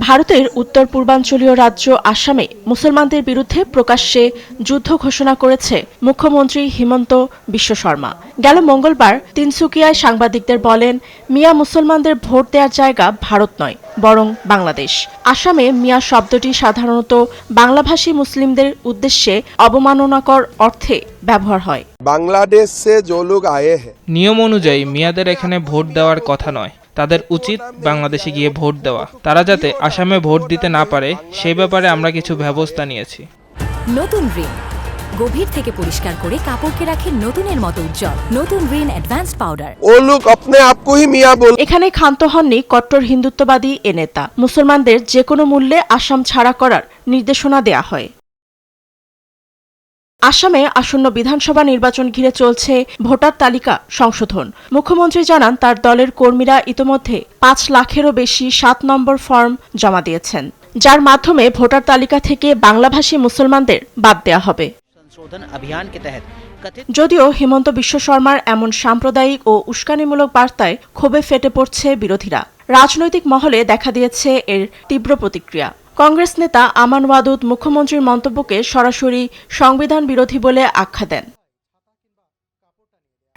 ভারতের উত্তর পূর্বাঞ্চলীয় রাজ্য আসামে মুসলমানদের বিরুদ্ধে প্রকাশ্যে যুদ্ধ ঘোষণা করেছে মুখ্যমন্ত্রী হিমন্ত বিশ্ব শর্মা। গেল মঙ্গলবার তিনসুকিয়ায় সাংবাদিকদের বলেন, মিয়া মুসলমানদের ভোট দেওয়ার জায়গা ভারত নয়, বরং বাংলাদেশ। আসামে মিয়া শব্দটি সাধারণত বাংলাভাষী মুসলিমদের উদ্দেশ্যে অবমাননাকর অর্থে ব্যবহার হয়। বাংলাদেশ সে जो लोग आए हैं নিয়ম অনুযায়ী মিয়াদের এখানে ভোট দেওয়ার কথা নয়, তাদের উচিত বাংলাদেশে গিয়ে ভোট দেওয়া। তারা যাতে আসামে ভোট দিতে না পারে সেই ব্যাপারে আমরা কিছু ব্যবস্থা নিয়েছি। নতুন রিন গভীর থেকে পরিষ্কার করে কাপড়কে রাখে নতুনের মতো উজ্জ্বল। নতুন রিন অ্যাডভান্সড পাউডার। वो लोग अपने आप को ही मियाँ बोल। এখানে ক্ষান্ত হননি কট্টর হিন্দুত্ববাদী এ নেতা। মুসলমানদের যে কোনো মূল্যে আসাম ছাড়া করার নির্দেশনা দেয়া হয়। আসামে আসন্ন বিধানসভা নির্বাচন ঘিরে চলছে ভোটার তালিকা সংশোধন। মুখ্যমন্ত্রী জানান, তার দলের কর্মীরা ইতোমধ্যে ৫ লাখেরও বেশি ৭ নম্বর ফর্ম জমা দিয়েছেন, যার মাধ্যমে ভোটার তালিকা থেকে বাংলাভাষী মুসলমানদের বাদ দেওয়া হবে। যদিও হিমন্ত বিশ্ব শর্মার এমন সাম্প্রদায়িক ও উস্কানিমূলক বার্তায় ক্ষোভে ফেটে পড়ছে বিরোধীরা। রাজনৈতিক মহলে দেখা দিয়েছে এর তীব্র প্রতিক্রিয়া। কংগ্রেস নেতা আমান ওয়াদুদ মুখ্যমন্ত্রীর মন্তব্যকে সরাসরি সংবিধান বিরোধী বলে আখ্যা দেন।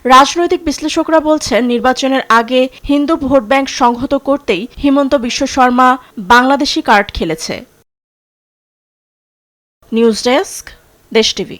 রাজনৈতিক বিশ্লেষকরা বলছেন, নির্বাচনের আগে হিন্দু ভোট ব্যাংক সংহত করতেই হিমন্ত বিশ্ব শর্মা বাংলাদেশি কার্ড খেলেছে। নিউজ ডেস্ক, দেশ টিভি।